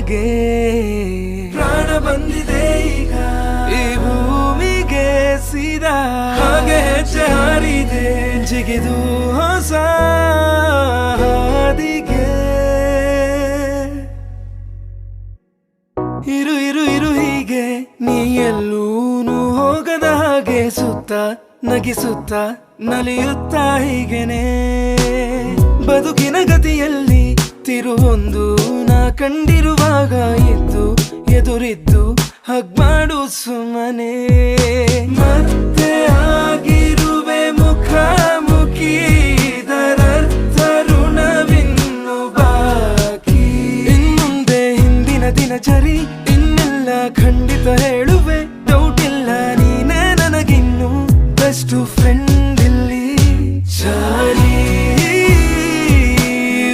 ಹಾಗೆ ಪ್ರಾಣ ಬಂದಿದೆ ಈಗ ಈ ಭೂಮಿಗೆ ಸೀದಾ ಹಾಗೆ ಹೆಜ್ಜೆ ಹಾರಿದೆ ಜಿಗಿದು ಹೊಸ ಹಾದಿಗೆ ಇರು ಇರು ಇರು ಹೀಗೆ ನೀ ಎಲ್ಲೂನು ಹೋಗದ ಹಾಗೆ ಸುತ್ತ ನಗಿಸುತ್ತ ನಲಿಯುತ್ತ ಹೀಗೆನೆ ಬದುಕಿನ ಗತಿಯಲ್ಲಿ ತಿರುವೊಂದು ನಾ ಕಂಡಿರುವಾಗ ಎದ್ದು ಎದುರಿದ್ದು ಹಗ್ಮಾಡು ಸುಮ್ಮನೆ ಮತ್ತೆ ಆಗಿರುವೆ ಮುಖಾಮುಖಿ